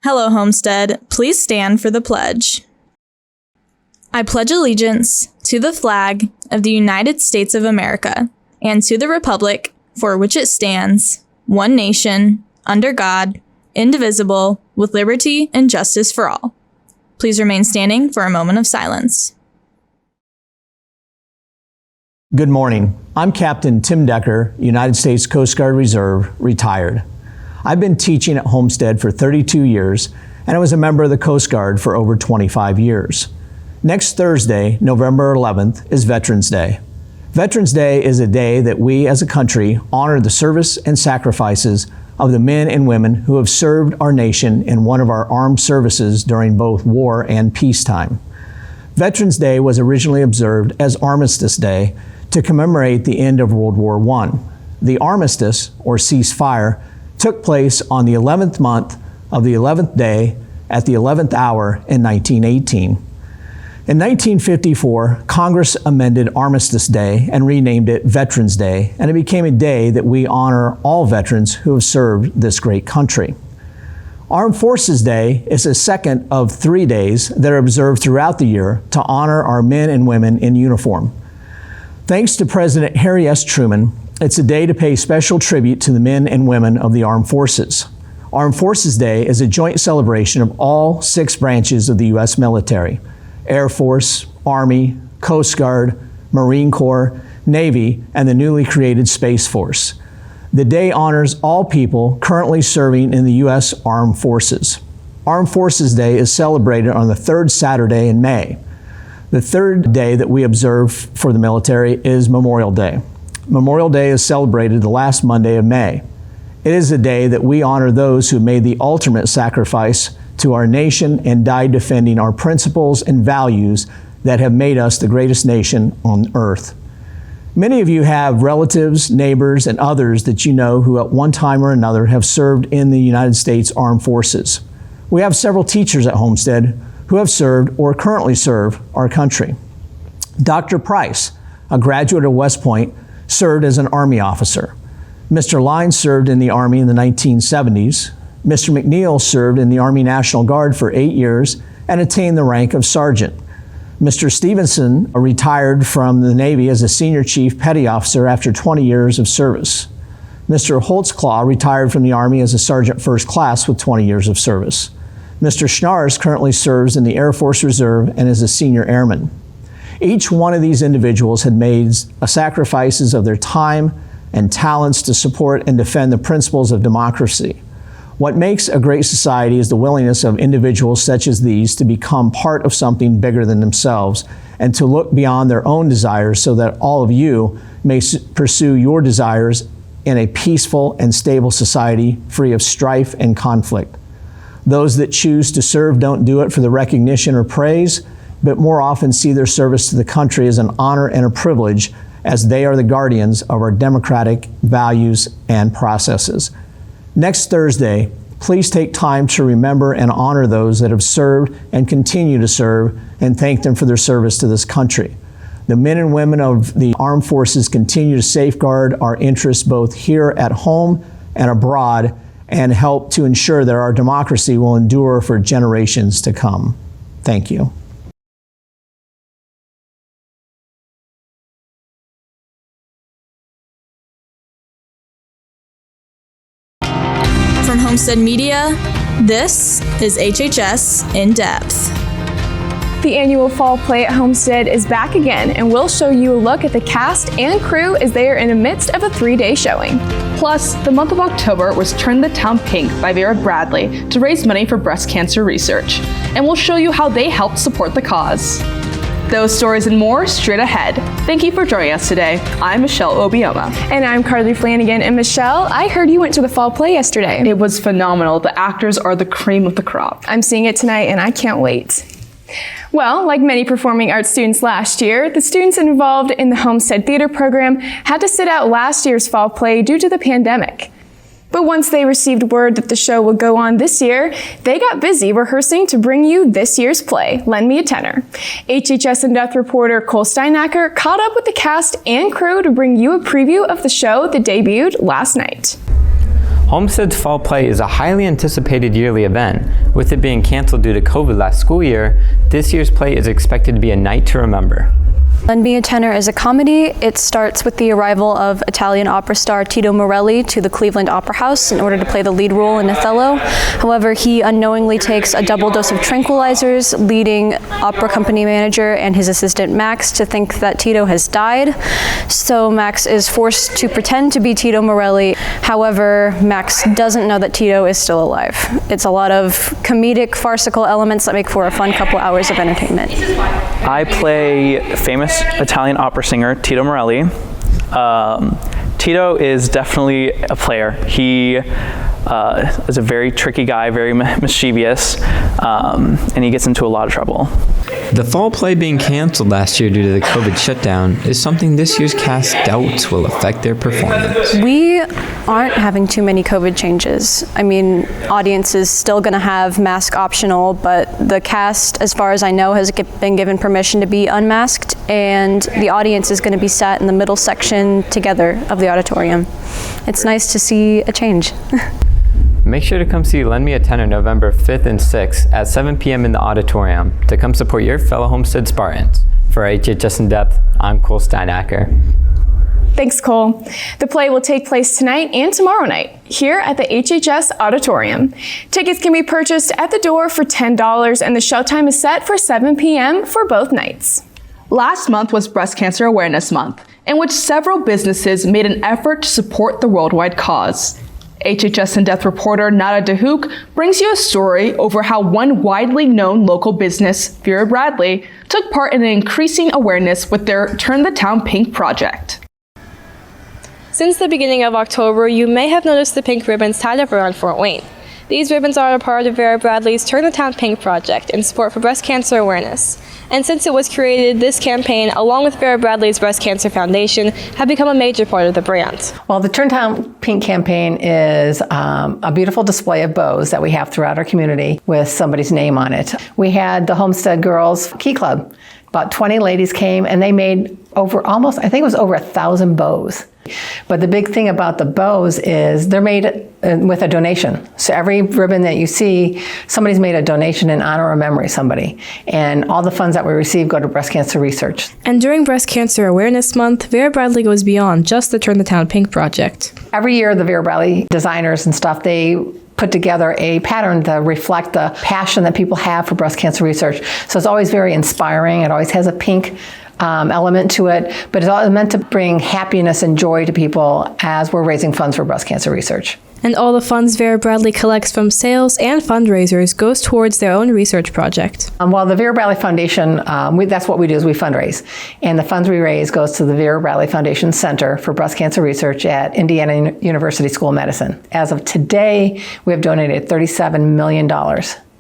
Hello, Homestead. Please stand for the pledge. I pledge allegiance to the flag of the United States of America and to the republic for which it stands, one nation, under God, indivisible, with liberty and justice for all. Please remain standing for a moment of silence. Good morning. I'm Captain Tim Decker, United States Coast Guard Reserve, retired. I've been teaching at Homestead for 32 years, and I was a member of the Coast Guard for over 25 years. Next Thursday, November 11th, is Veterans Day. Veterans Day is a day that we as a country honor the service and sacrifices of the men and women who have served our nation in one of our armed services during both war and peacetime. Veterans Day was originally observed as Armistice Day to commemorate the end of World War I. The armistice, or ceasefire, took place on the 11th month of the 11th day at the 11th hour in 1918. In 1954, Congress amended Armistice Day and renamed it Veterans Day, and it became a day that we honor all veterans who have served this great country. Armed Forces Day is the second of 3 days that are observed throughout the year to honor our men and women in uniform. Thanks to President Harry S. Truman, it's a day to pay special tribute to the men and women of the armed forces. Armed Forces Day is a joint celebration of all 6 branches of the U.S. military: Air Force, Army, Coast Guard, Marine Corps, Navy, and the newly created Space Force. The day honors all people currently serving in the U.S. Armed Forces. Armed Forces Day is celebrated on the 3rd Saturday in May. The 3rd day that we observe for the military is Memorial Day. Memorial Day is celebrated the last Monday of May. It is a day that we honor those who made the ultimate sacrifice to our nation and died defending our principles and values that have made us the greatest nation on earth. Many of you have relatives, neighbors, and others that you know who at one time or another have served in the United States Armed Forces. We have several teachers at Homestead who have served or currently serve our country. Dr. Price, a graduate of West Point, served as an Army officer. Mr. Lyons served in the Army in the 1970s. Mr. McNeil served in the Army National Guard for 8 years and attained the rank of sergeant. Mr. Stevenson retired from the Navy as a senior chief petty officer after 20 years of service. Mr. Holtzclaw retired from the Army as a sergeant first class with 20 years of service. Mr. Schnars currently serves in the Air Force Reserve and is a senior airman. Each one of these individuals had made sacrifices of their time and talents to support and defend the principles of democracy. What makes a great society is the willingness of individuals such as these to become part of something bigger than themselves and to look beyond their own desires so that all of you may pursue your desires in a peaceful and stable society free of strife and conflict. Those that choose to serve don't do it for the recognition or praise, but more often see their service to the country as an honor and a privilege, as they are the guardians of our democratic values and processes. Next Thursday, please take time to remember and honor those that have served and continue to serve and thank them for their service to this country. The men and women of the armed forces continue to safeguard our interests both here at home and abroad and help to ensure that our democracy will endure for generations to come. Thank you. From Homestead Media, this is HHS In Depth. The annual Fall Play at Homestead is back again, and we'll show you a look at the cast and crew as they are in the midst of a 3-day showing. Plus, the month of October was Turn the Town Pink by Vera to raise money for breast cancer research, and we'll show you how they helped support the cause. Those stories and more straight ahead. Thank you for joining us today. I'm Michelle Obioma. And I'm Carly Flanagan. And Michelle, I heard you went to the Fall Play yesterday. It was phenomenal. The actors are the cream of the crop. I'm seeing it tonight and I can't wait. Well, like many performing arts students last year, the students involved in the Homestead Theater program had to sit out last year's Fall Play due to the pandemic. But once they received word that the show would go on this year, they got busy rehearsing to bring you this year's play, Lend Me a Tenor. HHS In Depth reporter Cole Steinacker caught up with the cast and crew to bring you a preview of the show that debuted last night. Homestead's Fall Play is a highly anticipated yearly event. With it being canceled due to COVID last school year, this year's play is expected to be a night to remember. Lend Me a Tenor is a comedy. It starts with the arrival of Italian opera star Tito Morelli to the Cleveland Opera House in order to play the lead role in Othello. However, he unknowingly takes a double dose of tranquilizers, leading opera company manager and his assistant Max to think that Tito has died. So Max is forced to pretend to be Tito Morelli. However, Max doesn't know that Tito is still alive. It's a lot of comedic, farcical elements that make for a fun couple hours of entertainment. I play famous Italian opera singer Tito Morelli. Tito is definitely a player. He is a very tricky guy, very mischievous, and he gets into a lot of trouble. The Fall Play being canceled last year due to the COVID shutdown is something this year's cast doubts will affect their performance. We aren't having too many COVID changes. I mean, audience is still going to have mask optional, but the cast, as far as I know, has been given permission to be unmasked, and the audience is going to be sat in the middle section together of the auditorium. It's nice to see a change. Make sure to come see Lend Me a Tenor November 5th and 6th at 7 p.m. in the auditorium to come support your fellow Homestead Spartans. For HHS In Depth, I'm Cole Steinacker. Thanks, Cole. The play will take place tonight and tomorrow night here at the HHS Auditorium. Tickets can be purchased at the door for $10, and the showtime is set for 7 p.m. for both nights. Last month was Breast Cancer Awareness Month, in which several businesses made an effort to support the worldwide cause. HHS In Depth reporter Nada Dahouk brings you a story over how one widely known local business, Vera Bradley, took part in increasing awareness with their Turn the Town Pink project. Since the beginning of October, you may have noticed the pink ribbons tied up around Fort Wayne. These ribbons are a part of Vera Bradley's Turn the Town Pink project in support for breast cancer awareness. And since it was created, this campaign, along with Vera Bradley's Breast Cancer Foundation, have become a major part of the brand. Well, the Turn Town Pink campaign is a beautiful display of bows that we have throughout our community with somebody's name on it. We had the Homestead Girls Key Club. About 20 ladies came and they made over 1,000 bows. But the big thing about the bows is they're made with a donation. So every ribbon that you see, somebody's made a donation in honor or memory of somebody. And all the funds that we receive go to breast cancer research. And during Breast Cancer Awareness Month, Vera Bradley goes beyond just the Turn the Town Pink project. Every year, the Vera Bradley designers and stuff, they put together a pattern to reflect the passion that people have for breast cancer research. So it's always very inspiring. It always has a pink element to it, but it's all meant to bring happiness and joy to people as we're raising funds for breast cancer research. And all the funds Vera Bradley collects from sales and fundraisers goes towards their own research project. Well, the Vera Bradley Foundation, that's what we do is we fundraise. And the funds we raise goes to the Vera Bradley Foundation Center for Breast Cancer Research at Indiana University School of Medicine. As of today, we have donated $37 million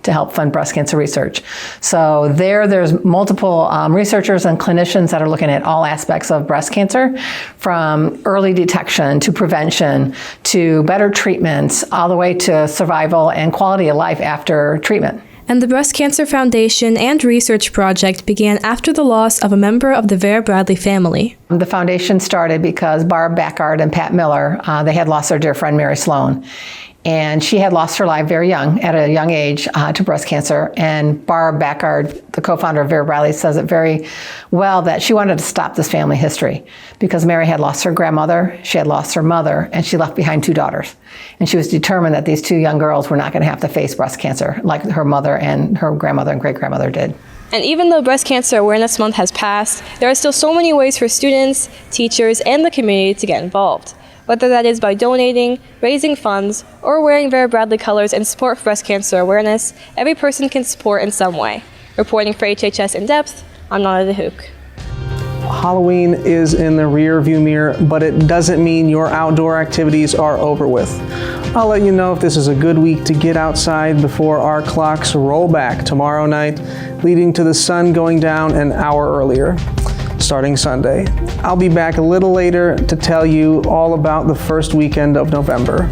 to help fund breast cancer research. So there's multiple researchers and clinicians that are looking at all aspects of breast cancer, from early detection to prevention to better treatments, all the way to survival and quality of life after treatment. And the Breast Cancer Foundation and Research Project began after the loss of a member of the Vera Bradley family. The foundation started because Barb Backard and Pat Miller, they had lost their dear friend Mary Sloan. And she had lost her life very young, at a young age, to breast cancer. And Barb Backard, the co-founder of Vera Bradley, says it very well that she wanted to stop this family history because Mary had lost her grandmother, she had lost her mother, and she left behind 2 daughters. And she was determined that these 2 young girls were not going to have to face breast cancer like her mother and her grandmother and great-grandmother did. And even though Breast Cancer Awareness Month has passed, there are still so many ways for students, teachers, and the community to get involved. Whether that is by donating, raising funds, or wearing Vera Bradley colors in support for breast cancer awareness, every person can support in some way. Reporting for HHS In Depth, I'm Nada Dahouk. Halloween is in the rear view mirror, but it doesn't mean your outdoor activities are over with. I'll let you know if this is a good week to get outside before our clocks roll back tomorrow night, leading to the sun going down an hour earlier, starting Sunday. I'll be back a little later to tell you all about the first weekend of November.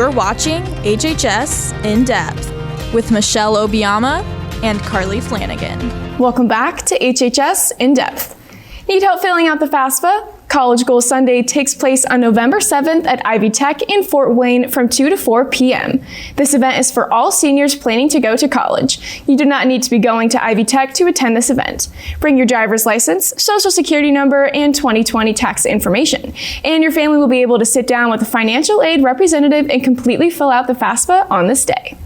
You're watching HHS In Depth with Michelle Obiama and Carly Flanagan. Welcome back to HHS In Depth. Need help filling out the FAFSA? College Goal Sunday takes place on November 7th at Ivy Tech in Fort Wayne from 2 to 4 p.m. This event is for all seniors planning to go to college. You do not need to be going to Ivy Tech to attend this event. Bring your driver's license, social security number, and 2020 tax information. And your family will be able to sit down with a financial aid representative and completely fill out the FAFSA on this day.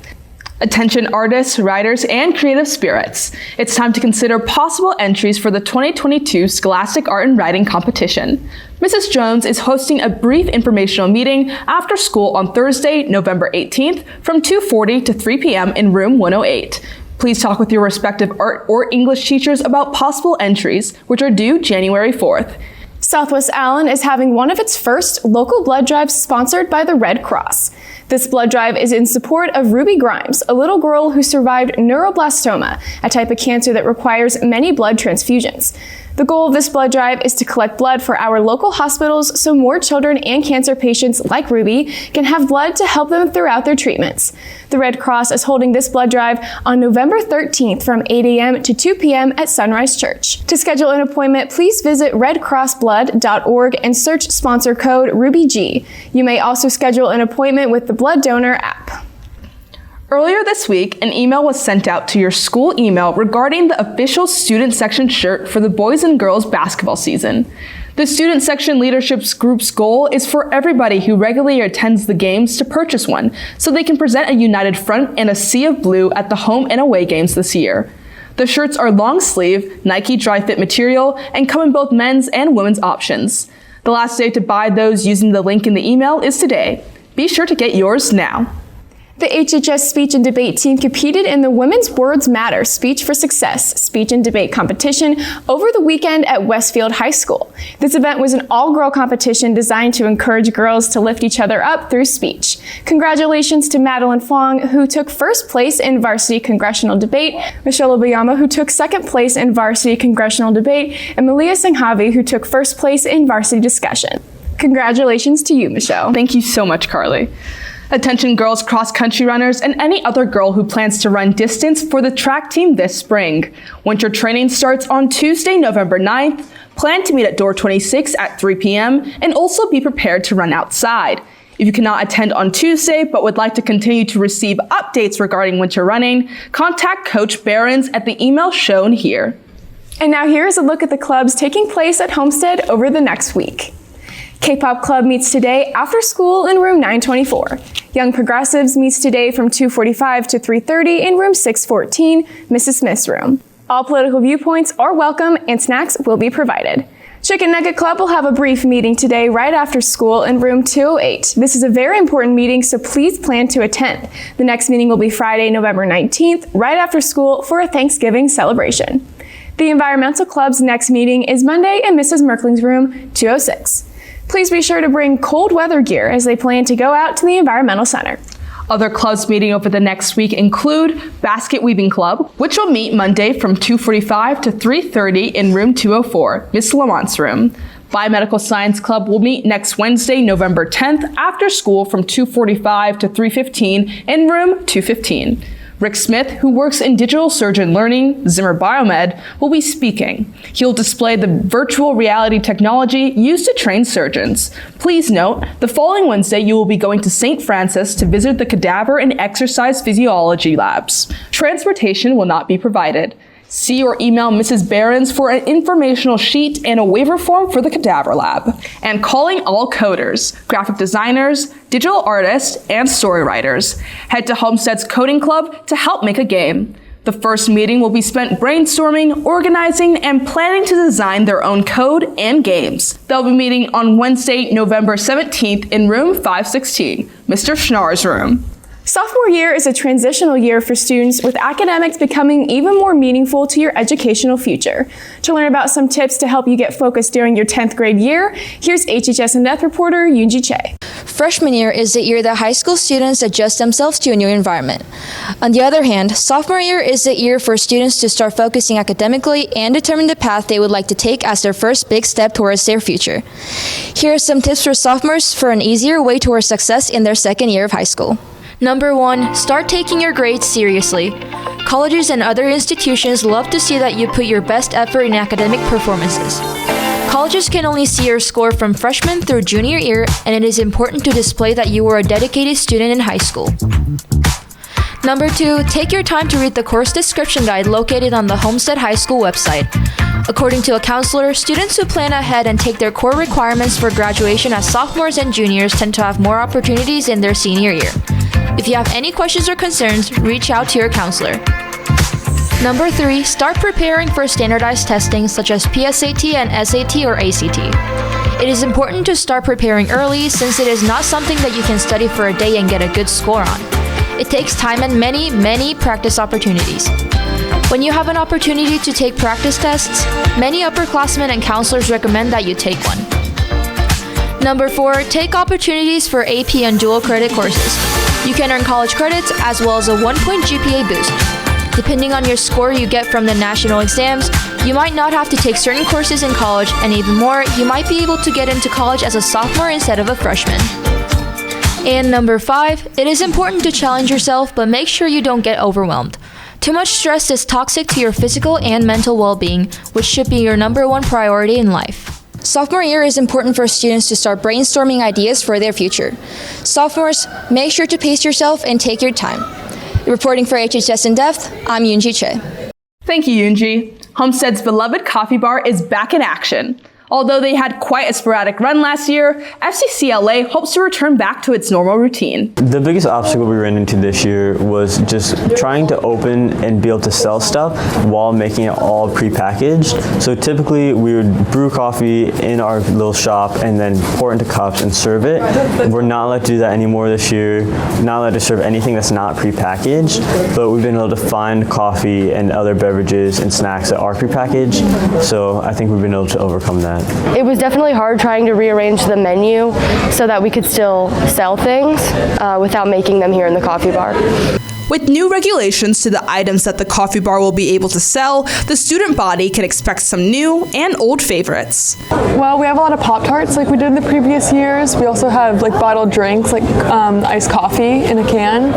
Attention artists, writers, and creative spirits. It's time to consider possible entries for the 2022 Scholastic Art and Writing Competition. Mrs. Jones is hosting a brief informational meeting after school on Thursday, November 18th from 2:40 to 3 p.m. in room 108. Please talk with your respective art or English teachers about possible entries, which are due January 4th. Southwest Allen is having one of its first local blood drives sponsored by the Red Cross. This blood drive is in support of Ruby Grimes, a little girl who survived neuroblastoma, a type of cancer that requires many blood transfusions. The goal of this blood drive is to collect blood for our local hospitals so more children and cancer patients like Ruby can have blood to help them throughout their treatments. The Red Cross is holding this blood drive on November 13th from 8 a.m. to 2 p.m. at Sunrise Church. To schedule an appointment, please visit redcrossblood.org and search sponsor code RubyG. You may also schedule an appointment with the Blood Donor app. Earlier this week, an email was sent out to your school email regarding the official student section shirt for the boys and girls basketball season. The student section leadership group's goal is for everybody who regularly attends the games to purchase one, so they can present a united front and a sea of blue at the home and away games this year. The shirts are long sleeve, Nike dry fit material, and come in both men's and women's options. The last day to buy those using the link in the email is today. Be sure to get yours now. The HHS speech and debate team competed in the Women's Words Matter Speech for Success speech and debate competition over the weekend at Westfield High School. This event was an all-girl competition designed to encourage girls to lift each other up through speech. Congratulations to Madeline Fong, who took first place in varsity congressional debate, Michelle Obiama, who took second place in varsity congressional debate, and Malia Singhavi, who took first place in varsity discussion. Congratulations to you, Michelle. Thank you so much, Carly. Attention girls cross-country runners and any other girl who plans to run distance for the track team this spring. Winter training starts on Tuesday, November 9th. Plan to meet at door 26 at 3 p.m. and also be prepared to run outside. If you cannot attend on Tuesday but would like to continue to receive updates regarding winter running, contact Coach Behrens at the email shown here. And now here's a look at the clubs taking place at Homestead over the next week. K-Pop Club meets today after school in room 924. Young Progressives meets today from 2:45 to 3:30 in room 614, Mrs. Smith's room. All political viewpoints are welcome and snacks will be provided. Chicken Nugget Club will have a brief meeting today right after school in room 208. This is a very important meeting, so please plan to attend. The next meeting will be Friday, November 19th, right after school for a Thanksgiving celebration. The Environmental Club's next meeting is Monday in Mrs. Merkling's room 206. Please be sure to bring cold weather gear as they plan to go out to the Environmental Center. Other clubs meeting over the next week include Basket Weaving Club, which will meet Monday from 2:45 to 3:30 in room 204, Miss Lamont's room. Biomedical Science Club will meet next Wednesday, November 10th, after school from 2:45 to 3:15 in room 215. Rick Smith, who works in digital surgeon learning, Zimmer Biomed, will be speaking. He'll display the virtual reality technology used to train surgeons. Please note, the following Wednesday you will be going to St. Francis to visit the cadaver and exercise physiology labs. Transportation will not be provided. See or email Mrs. Behrens for an informational sheet and a waiver form for the cadaver lab. And calling all coders, graphic designers, digital artists, and story writers. Head to Homestead's Coding Club to help make a game. The first meeting will be spent brainstorming, organizing, and planning to design their own code and games. They'll be meeting on Wednesday, November 17th in room 516, Mr. Schnarr's room. Sophomore year is a transitional year for students, with academics becoming even more meaningful to your educational future. To learn about some tips to help you get focused during your 10th grade year, here's HHS in-depth reporter Yoonji Chae. Freshman year is the year that high school students adjust themselves to a new environment. On the other hand, sophomore year is the year for students to start focusing academically and determine the path they would like to take as their first big step towards their future. Here are some tips for sophomores for an easier way towards success in their second year of high school. Number 1, start taking your grades seriously. Colleges and other institutions love to see that you put your best effort in academic performances. Colleges can only see your score from freshman through junior year, and it is important to display that you were a dedicated student in high school. Number 2, take your time to read the course description guide located on the Homestead High School website. According to a counselor, students who plan ahead and take their core requirements for graduation as sophomores and juniors tend to have more opportunities in their senior year. If you have any questions or concerns, reach out to your counselor. Number 3, start preparing for standardized testing such as PSAT and SAT or ACT. It is important to start preparing early since it is not something that you can study for a day and get a good score on. It takes time and many practice opportunities. When you have an opportunity to take practice tests, many upperclassmen and counselors recommend that you take one. Number 4, take opportunities for AP and dual credit courses. You can earn college credits as well as a 1-point GPA boost. Depending on your score you get from the national exams, you might not have to take certain courses in college, and even more, you might be able to get into college as a sophomore instead of a freshman. And number 5, it is important to challenge yourself, but make sure you don't get overwhelmed. Too much stress is toxic to your physical and mental well-being, which should be your number 1 priority in life. Sophomore year is important for students to start brainstorming ideas for their future. Sophomores, make sure to pace yourself and take your time. Reporting for HHS In Depth, I'm Yoonji Chae. Thank you, Yoonji. Homestead's beloved coffee bar is back in action. Although they had quite a sporadic run last year, FCCLA hopes to return back to its normal routine. The biggest obstacle we ran into this year was just trying to open and be able to sell stuff while making it all prepackaged. So typically we would brew coffee in our little shop and then pour it into cups and serve it. We're not allowed to do that anymore this year. Not allowed to serve anything that's not prepackaged, but we've been able to find coffee and other beverages and snacks that are prepackaged. So I think we've been able to overcome that. It was definitely hard trying to rearrange the menu so that we could still sell things without making them here in the coffee bar. With new regulations to the items that the coffee bar will be able to sell, the student body can expect some new and old favorites. Well, we have a lot of Pop-Tarts like we did in the previous years. We also have like bottled drinks like iced coffee in a can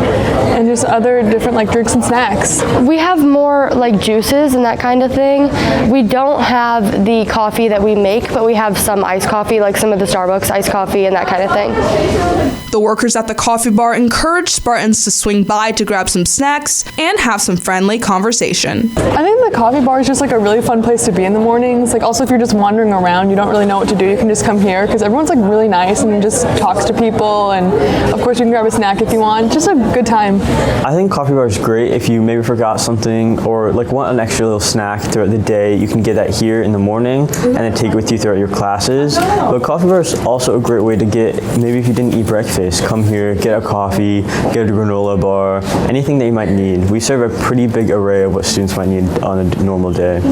and just other different like drinks and snacks. We have more like juices and that kind of thing. We don't have the coffee that we make, but we have some iced coffee, like some of the Starbucks iced coffee and that kind of thing. The workers at the coffee bar encourage Spartans to swing by to grab some snacks and have some friendly conversation. I think the coffee bar is just like a really fun place to be in the mornings. Like also if you're just wandering around, you don't really know what to do, you can just come here because everyone's like really nice and just talks to people, and of course you can grab a snack if you want. Just a good time. I think coffee bar is great if you maybe forgot something or like want an extra little snack throughout the day. You can get that here in the morning and then take it with you throughout your classes. But coffee bar is also a great way to get, maybe if you didn't eat breakfast, come here, get a coffee, get a granola bar, anything that you might need. We serve a pretty big array of what students might need on a normal day.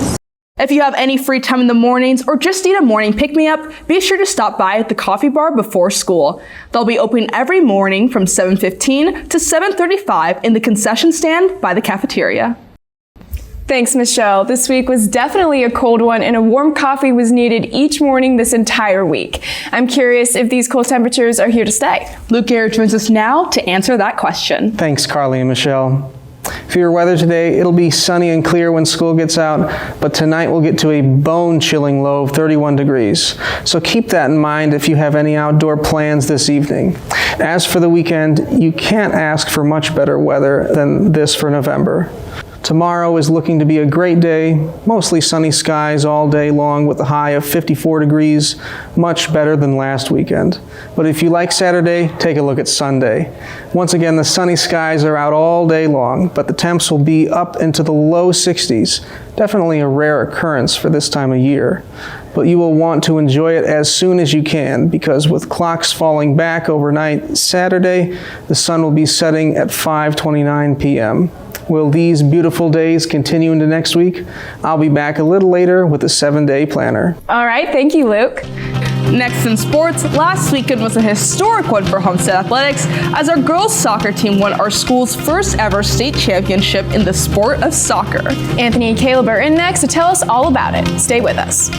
If you have any free time in the mornings or just need a morning pick-me-up, be sure to stop by at the coffee bar before school. They'll be open every morning from 7:15 to 7:35 in the concession stand by the cafeteria. Thanks, Michelle. This week was definitely a cold one, and a warm coffee was needed each morning this entire week. I'm curious if these cold temperatures are here to stay. Luke Garrett joins us now to answer that question. Thanks, Carly and Michelle. For your weather today, it'll be sunny and clear when school gets out, but tonight we'll get to a bone-chilling low of 31 degrees. So keep that in mind if you have any outdoor plans this evening. As for the weekend, you can't ask for much better weather than this for November. Tomorrow is looking to be a great day, mostly sunny skies all day long with a high of 54 degrees, much better than last weekend. But if you like Saturday, take a look at Sunday. Once again, the sunny skies are out all day long, but the temps will be up into the low 60s. Definitely a rare occurrence for this time of year. But you will want to enjoy it as soon as you can, because with clocks falling back overnight Saturday, the sun will be setting at 5:29 p.m. Will these beautiful days continue into next week? I'll be back a little later with a 7-day planner. All right, thank you, Luke. Next in sports, last weekend was a historic one for Homestead Athletics as our girls soccer team won our school's first ever state championship in the sport of soccer. Anthony and Caleb are in next to tell us all about it. Stay with us.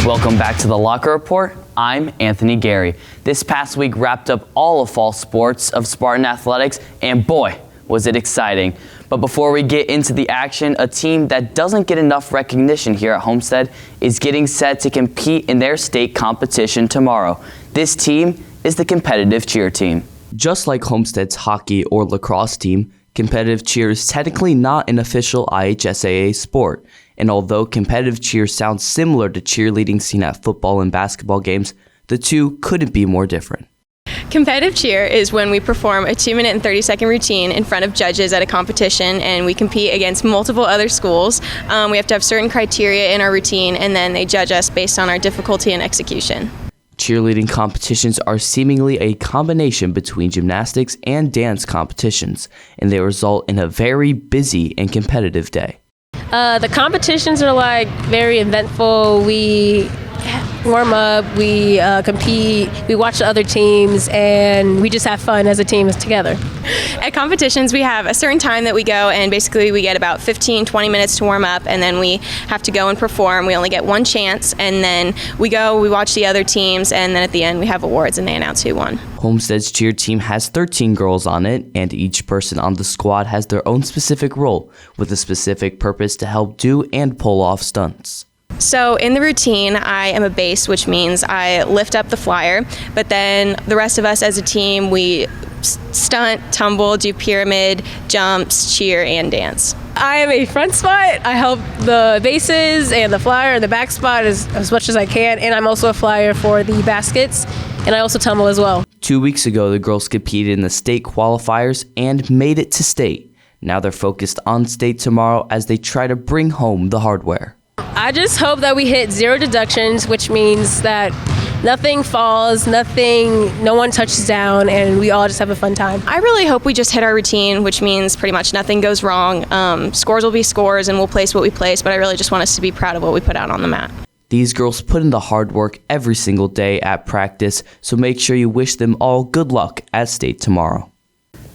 Welcome back to the Locker Report. I'm Anthony Gary. This past week wrapped up all of fall sports of Spartan Athletics, and boy, was it exciting. But before we get into the action, a team that doesn't get enough recognition here at Homestead is getting set to compete in their state competition tomorrow. This team is the competitive cheer team. Just like Homestead's hockey or lacrosse team, competitive cheer is technically not an official IHSAA sport. And although competitive cheer sounds similar to cheerleading seen at football and basketball games, the two couldn't be more different. Competitive cheer is when we perform a 2-minute and 30-second routine in front of judges at a competition, and we compete against multiple other schools. We have to have certain criteria in our routine, and then they judge us based on our difficulty and execution. Cheerleading competitions are seemingly a combination between gymnastics and dance competitions, and they result in a very busy and competitive day. The competitions are like very eventful. We warm up, we compete, we watch the other teams, and we just have fun as a team together. At competitions, we have a certain time that we go, and basically we get about 15-20 minutes to warm up, and then we have to go and perform. We only get one chance, and then we watch the other teams, and then at the end we have awards and they announce who won. Homestead's cheer team has 13 girls on it, and each person on the squad has their own specific role with a specific purpose to help do and pull off stunts. So in the routine, I am a base, which means I lift up the flyer, but then the rest of us as a team, we stunt, tumble, do pyramid, jumps, cheer, and dance. I am a front spot. I help the bases and the flyer and the back spot as much as I can, and I'm also a flyer for the baskets, and I also tumble as well. 2 weeks ago, the girls competed in the state qualifiers and made it to state. Now they're focused on state tomorrow as they try to bring home the hardware. I just hope that we hit 0 deductions, which means that nothing falls, no one touches down, and we all just have a fun time. I really hope we just hit our routine, which means pretty much nothing goes wrong. Scores will be scores, and we'll place what we place, but I really just want us to be proud of what we put out on the mat. These girls put in the hard work every single day at practice, so make sure you wish them all good luck at state tomorrow.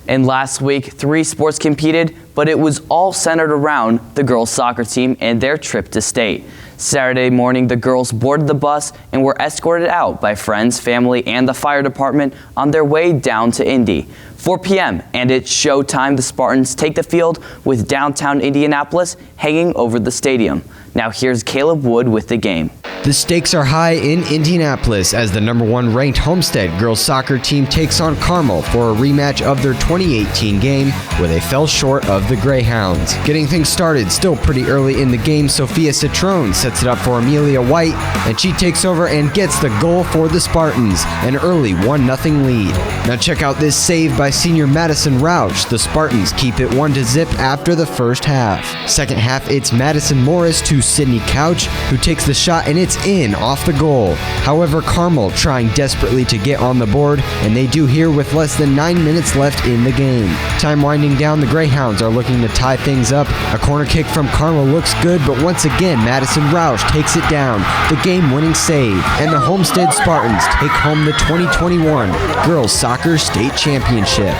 And last week, 3 sports competed, but it was all centered around the girls' soccer team and their trip to state. Saturday morning, the girls boarded the bus and were escorted out by friends, family, and the fire department on their way down to Indy. 4 p.m. and it's showtime. The Spartans take the field with downtown Indianapolis hanging over the stadium. Now here's Caleb Wood with the game. The stakes are high in Indianapolis as the #1 ranked Homestead girls soccer team takes on Carmel for a rematch of their 2018 game where they fell short of the Greyhounds. Getting things started still pretty early in the game, Sophia Citrone sets it up for Amelia White, and she takes over and gets the goal for the Spartans, an early 1-0 lead. Now check out this save by senior Madison Rauch. The Spartans keep it 1-0 after the first half. Second half, it's Madison Morris to Sydney Couch, who takes the shot and it's in off the goal. However, Carmel trying desperately to get on the board, and they do here with less than 9 minutes left in the game. Time winding down, the Greyhounds are looking to tie things up. A corner kick from Carmel looks good, but once again, Madison Rauch takes it down. The game-winning save, and the Homestead Spartans take home the 2021 Girls Soccer State Championship.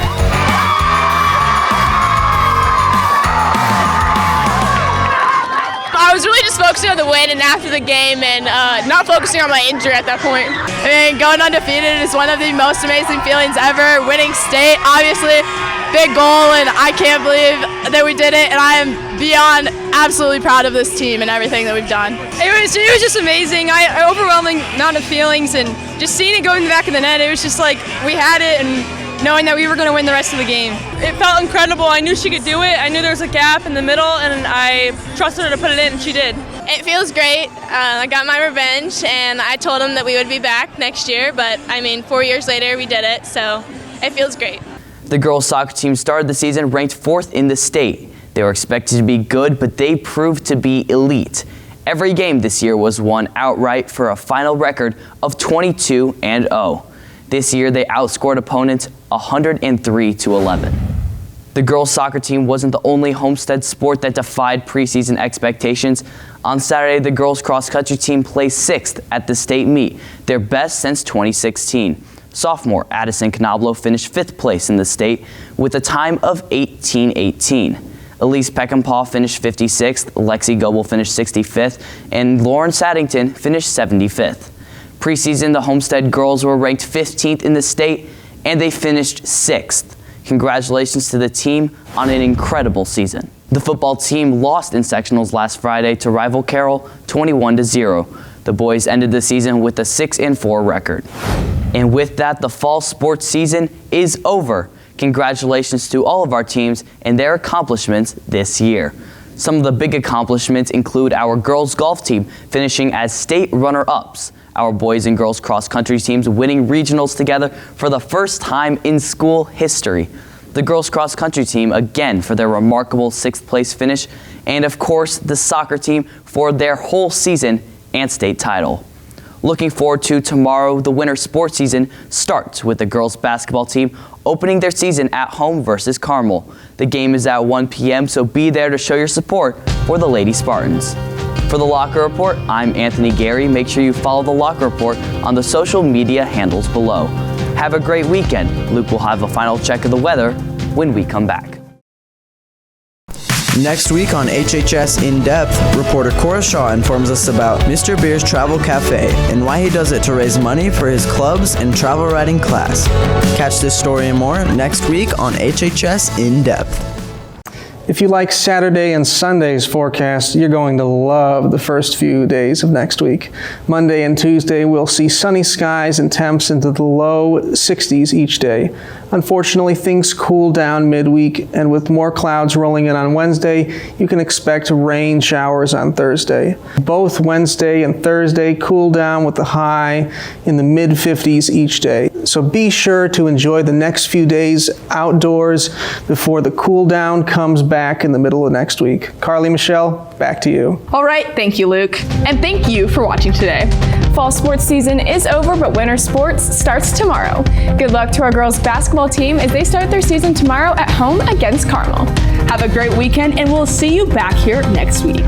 focusing on the win and after the game and not focusing on my injury at that point. I mean, going undefeated is one of the most amazing feelings ever. Winning state, obviously, big goal, and I can't believe that we did it, and I am beyond absolutely proud of this team and everything that we've done. It was just amazing. Overwhelming amount of feelings, and just seeing it go in the back of the net, it was just like we had it, and knowing that we were going to win the rest of the game. It felt incredible. I knew she could do it. I knew there was a gap in the middle, and I trusted her to put it in, and she did. It feels great. I got my revenge, and I told them that we would be back next year, but I mean, 4 years later, we did it, so it feels great. The girls soccer team started the season ranked 4th in the state. They were expected to be good, but they proved to be elite. Every game this year was won outright for a final record of 22-0. This year, they outscored opponents 103-11. The girls' soccer team wasn't the only Homestead sport that defied preseason expectations. On Saturday, the girls' cross-country team placed 6th at the state meet, their best since 2016. Sophomore Addison Canablo finished 5th place in the state with a time of 18:18. Elise Peckinpah finished 56th, Lexi Goebel finished 65th, and Lauren Saddington finished 75th. Preseason, the Homestead girls were ranked 15th in the state, and they finished 6th. Congratulations to the team on an incredible season. The football team lost in sectionals last Friday to rival Carroll 21-0. The boys ended the season with a 6-4 record. And with that, the fall sports season is over. Congratulations to all of our teams and their accomplishments this year. Some of the big accomplishments include our girls golf team finishing as state runner-ups, our boys and girls cross-country teams winning regionals together for the first time in school history, the girls cross-country team again for their remarkable 6th place finish, and of course the soccer team for their whole season and state title. Looking forward to tomorrow, the winter sports season starts with the girls basketball team opening their season at home versus Carmel. The game is at 1 p.m., so be there to show your support for the Lady Spartans. For the Locker Report, I'm Anthony Gary. Make sure you follow the Locker Report on the social media handles below. Have a great weekend. Luke will have a final check of the weather when we come back. Next week on HHS In Depth, reporter Cora Shaw informs us about Mr. Beer's Travel Cafe and why he does it to raise money for his clubs and travel writing class. Catch this story and more next week on HHS In Depth. If you like Saturday and Sunday's forecast, you're going to love the first few days of next week. Monday and Tuesday, we'll see sunny skies and temps into the low 60s each day. Unfortunately, things cool down midweek, and with more clouds rolling in on Wednesday, you can expect rain showers on Thursday. Both Wednesday and Thursday cool down with a high in the mid-50s each day. So be sure to enjoy the next few days outdoors before the cool down comes back in the middle of next week. Carly, Michelle, back to you. All right, thank you, Luke. And thank you for watching today. Fall sports season is over, but winter sports starts tomorrow. Good luck to our girls basketball team as they start their season tomorrow at home against Carmel. Have a great weekend, and we'll see you back here next week.